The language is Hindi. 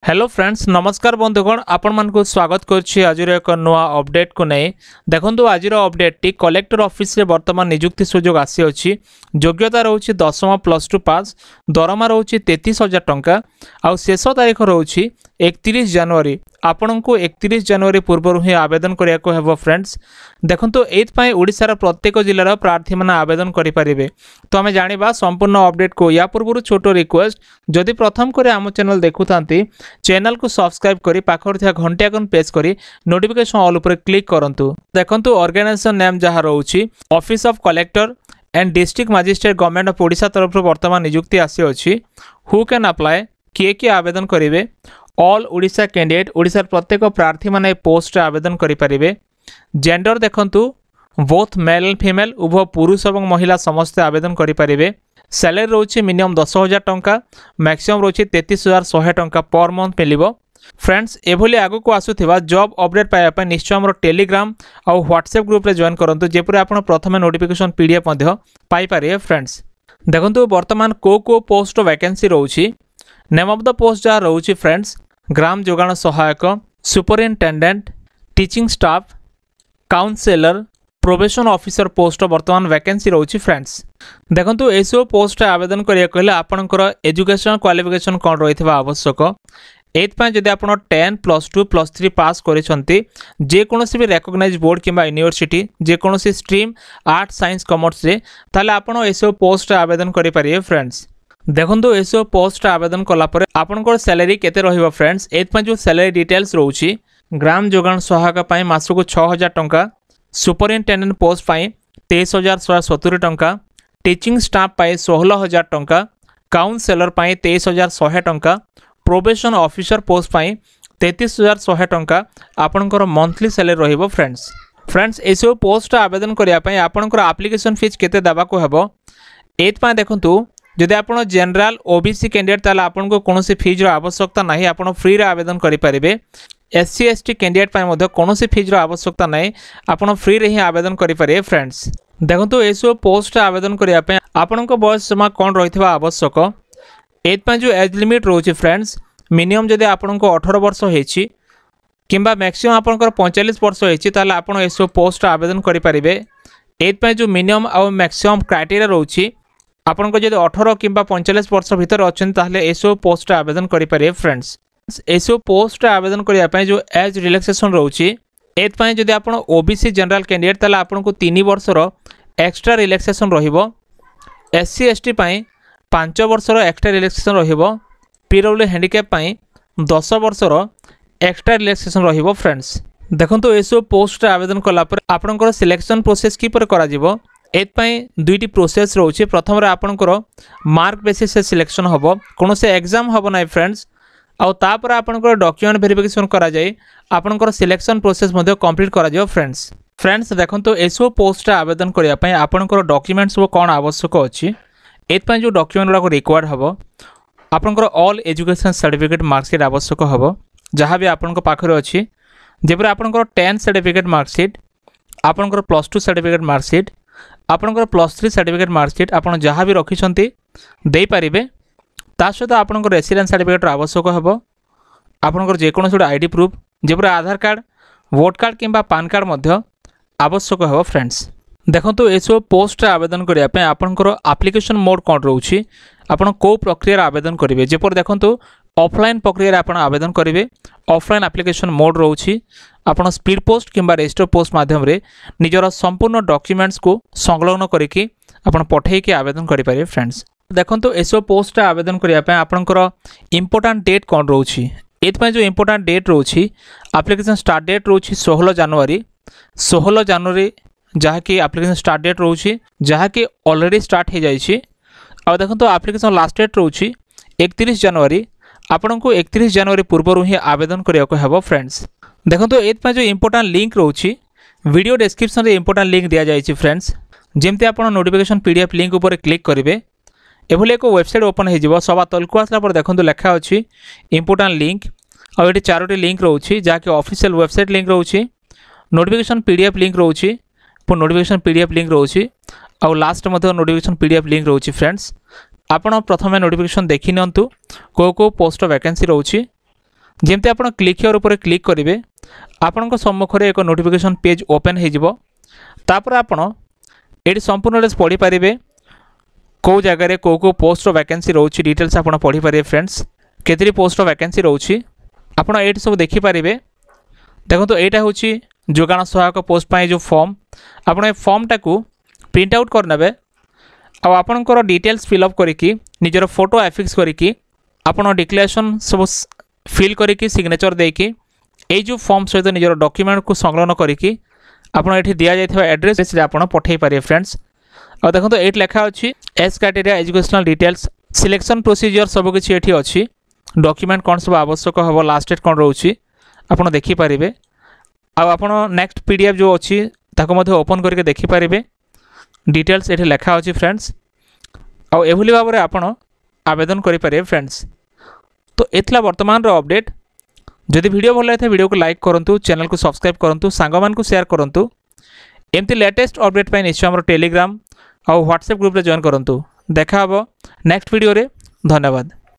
हेलो फ्रेंड्स नमस्कार बंधुगण आपण मानक स्वागत करुच्ची आज एक नुआ अपडेट को नहीं देखो आज अपडेट टी कलेक्टर ऑफिस रे वर्तमान नियुक्ति सुजोग आसी अछि योग्यता रोची 10वीं +2 पास दरमा रोची 33,000 टंका आउ शेष तारीख रोची 31 जनवरी आपण को 31 जनवरी पूर्व ही आवेदन करिया को हेबो फ्रेंड्स देखंतु एथपाई ओडिसा प्रत्येक जिल्लार प्रार्थी माने आवेदन करि परिबे। तो आमे जानिबा संपूर्ण अपडेट को या पूर्व छोट रिक्वेस्ट जदि प्रथम करे आम चैनल देखुतांती चैनल को सब्सक्राइब करी पाखर थिया घंटी आइकन प्रेस करी नोटिफिकेशन ऑल ऊपर क्लिक करंतु। देखंतु ऑर्गेनाइजेशन नेम जहा रहउची office of collector and district magistrate government of Odisha तरफ वर्तमान नियुक्ति आसी अछि। हु कैन अप्लाई किए आवेदन करेंगे ऑल ओडिशा कैंडिडेट ओडिशा प्रत्येक प्रार्थी माने पोस्ट आवेदन करि परिबे। जेंडर देखंतु बोथ मेल एंड फीमेल उभय पुरुष और महिला समस्त आवेदन करि परिबे। सैलरी रोचे मिनिमम 10,000 टंका मैक्सिमम रोचे 33,100 टंका पर मंथ मिलिबो। फ्रेंड्स एभली आगु को आसुथिबा जॉब अपडेट पाइबा निश्चय हमर टेलीग्राम और व्हाट्सएप ग्रुप रे जॉइन करंतु जेपुरे आपण प्रथमे नोटिफिकेशन पीडीएफ मध्ये पाई पारे। फ्रेंड्स देखंतु वर्तमान को पोस्ट वैकेंसी रोची नेम ऑफ द पोस्ट जहाँ रोची फ्रेंड्स ग्राम जोगाण सहायक superintendent teaching staff counsellor probation officer post वर्तमान वैकेंसी रोची। फ्रेंड्स देखंतु एसो पोस्ट आवेदन करिया कहले आपनकर एजुकेशन क्वालिफिकेशन कोन रहितबा आवश्यक। एथपाई जदि आपण 10 +2 +3 पास करिसंती जे कोनोसी भी रिकॉग्नाइज बोर्ड किंबा यूनिवर्सिटी जे कोनोसी स्ट्रीम आर्ट साइंस कॉमर्स रे ताले आपण एसो पोस्ट आवेदन करि परिए। फ्रेंड्स देखंतु एसो पोस्ट आवेदन कला परे आपनकर सैलरी केते रहिबो। फ्रेंड्स एथपाई जो सैलरी डिटेल्स रोची ग्राम जोगाण सहायक पई मासको 6,000 टंका सुपरिटेंडेंट पोस्ट पई 23,170 टंका टीचिंग स्टाफ पई 16,000 टंका काउंसलर पई 23,100 टंका प्रोबेशन ऑफिसर पोस्ट पई 33,100 टंका आपनकर मंथली सैलरी रहिबो। फ्रेंड्स एसो पोस्ट आवेदन करिया पई आपनकर एप्लीकेशन फीस केते देबा को हेबो। एथपाई देखंतु जदि आपण जनरल ओबीसी कैंडिडेट ताला आपण को कोनोसी फीज रो आवश्यकता नाही आपण फ्री रे आवेदन करि परिबे। एससी एसटी कैंडिडेट पय मध्ये कोनोसी फीज रो आवश्यकता नाही आपण फ्री रे ही आवेदन करि परिबे। फ्रेंड्स देखंतु एसो पोस्ट आवेदन करिया पय आपण को बयस सीमा कोन रहितबा आवश्यक। एत पय जो एज लिमिट रोची फ्रेंड्स मिनिमम जदि आपण को 18 वर्ष हेछि किंबा मैक्सिमम आपण को 45 वर्ष हेछि ताला आपण एसो पोस्ट आवेदन करि परिबे। एत पय जो मिनिमम और मैक्सिमम क्राइटेरिया रोची आपण को जदि 18 किंबा 45 वर्ष भीतर अछन ताहले एसो पोस्ट आवेदन करि परिबे। फ्रेंड्स एसो पोस्ट आवेदन करिया पय जो एज रिलैक्सेशन रोची एत पय जदि आपण ओबीसी जनरल कैंडिडेट ताला आपण को 3 वर्ष रो एक्स्ट्रा रिलैक्सेशन रहिबो। एससी एसटी पय 5 वर्ष रो एक्स्ट्रा रिलैक्सेशन रहिबो। पीडब्ल्यू हैंडिकैप पय 10 वर्ष रो एक्स्ट्रा रिलैक्सेशन रहिबो। फ्रेंड्स देखंतु एसो पोस्ट आवेदन कला पर आपनकर सिलेक्शन प्रोसेस की पर करा जिवो। एथपाई दुईटी प्रोसेस रोचे प्रथम रे आपनकर मार्क बेसिस से सिलेक्शन होबो कोनो से एग्जाम होबो नै। फ्रेंड्स आउ तापर आपनकर डॉक्यूमेंट वेरिफिकेशन करा जाय आपनकर सिलेक्शन प्रोसेस मध्ये कंप्लीट करा जाय। फ्रेंड्स देखंतु एसो पोस्ट आवेदन करिया पय आपनकर डॉक्यूमेंट्स वो कोन आवश्यक अछि। एथपाई जो डॉक्यूमेंट को रिक्वायर्ड होबो आपनकर ऑल एजुकेशन सर्टिफिकेट मार्कशीट आवश्यक होबो जहां भी आपनकर पाखरे अछि जेपर आपनकर 10 सर्टिफिकेट मार्कशीट आपनकर +2 सर्टिफिकेट मार्कशीट आपनकर +3 सर्टिफिकेट मार्कशीट आपन जहाँ भी रखिछंती दे पारिबे। ता सहित आपनकर रेसिडेंस सर्टिफिकेट आवश्यक हेबो। आपनकर जे कोनो सुड आईडी प्रूफ जेपर आधार कार्ड वोट कार्ड किंबा पान कार्ड मध्य आवश्यक हेबो। फ्रेंड्स देखंतु एसो पोस्ट आवेदन करिया पे आपनकर एप्लीकेशन मोड कोन रहउची आपन को प्रक्रिया आवेदन करिवे जेपर देखंतु ऑफलाइन प्रक्रिया आपन आवेदन करिवे। ऑफलाइन एप्लीकेशन मोड रहउची आपन स्पीड पोस्ट किंबा रजिस्टर पोस्ट माध्यम रे निजर संपूर्ण डॉक्यूमेंट्स को संलग्न करिकि आपन पठेई के आवेदन करि पारे। फ्रेंड्स देखंतु एसो पोस्ट आवेदन करिया पे आपनकर इंपोर्टेंट डेट कोन रहउची एथपय जो इंपोर्टेंट डेट रहउची एप्लीकेशन स्टार्ट डेट रहउची 16 जनवरी जहा कि एप्लीकेशन स्टार्ट डेट रहउची जहा कि ऑलरेडी स्टार्ट हे जाईची। आ देखंतु एप्लीकेशन लास्ट डेट रहउची 31 जनवरी आपन को 31 जनवरी पूर्व ही आवेदन करिया को हेबो। फ्रेंड्स देखंतु एथपय जो इंपोर्टेंट लिंक रहउची वीडियो डिस्क्रिप्शन रे इंपोर्टेंट लिंक दिया जाईची। फ्रेंड्स जेमते आपन नोटिफिकेशन पीडीएफ लिंक ऊपर क्लिक करिवे एभली एक वेबसाइट ओपन हो जिवो। सभा तलकु आसला पर देखंतु लेखा अछि इंपोर्टेंट लिंक आ एटी चारोटी लिंक रहउची जहा कि ऑफिशियल वेबसाइट लिंक रहउची नोटिफिकेशन पीडीएफ लिंक रहउची पुन नोटिफिकेशन पीडीएफ लिंक रहउची आ लास्ट मध्ये नोटिफिकेशन पीडीएफ लिंक रहउची। फ्रेंड्स आपण प्रथमे नोटिफिकेशन देखि नियंतु को पोस्ट वैकेंसी रहउची जमती आप क्लिक हियर ऊपर क्लिक करेंगे आपण सम्मुखें एक नोटिफिकेशन पेज ओपन होपर आपण ये संपूर्ण पढ़ी पारे कौ जगार कौ पोस्ट वैकेंसी रोचे डिटेल्स आप पढ़ी पारे फ्रेंड्स केतरी पोस्ट वैकेंसी रोची आपड़ ये सब देखिपारे। देखो यहाँ हूँ जोगाण सहायक पोस्ट पर जो फॉर्म आपड़ फॉर्मटा को प्रिंट आउट करने आपणकर डिटेल्स फिलअप करके निजर फोटो एफिक्स करके आपड़ डिक्लेरेशन सब फिल करके सिग्नेचर देकी ये जो फॉर्म सहित निजर डॉक्यूमेंट को संलग्न करके आपड़ ये दि जाइए एड्रेस आपड़ पठे पारे फ्रेंड्स। और देखो ये लिखा अच्छी age criteria educational details selection procedure सबकि ये अच्छी डॉक्यूमेंट कौन सब आवश्यक हम लास्ट डेट कौन रोचे आप देखिपारे आप नेक्स्ट पीडीएफ जो अच्छी ताको ओपन करके देखिपारे डिटेल्स ये लिखा अच्छी फ्रेंड्स। आउ एभली भाव में आपड़ आवेदन करें फ्रेंड्स। तो एथला वर्तमान अपडेट जदि वीडियो भल लगे वीडियो को लाइक करूँ चैनल को सब्सक्राइब करूँ सांग मान को शेयर करूँ एमती लेटेस्ट अपडेट पर निश्चय आम टेलीग्राम और व्हाट्सएप ग्रुप रे जॉइन करूँ। देखा नेक्स्ट वीडियो रे धन्यवाद।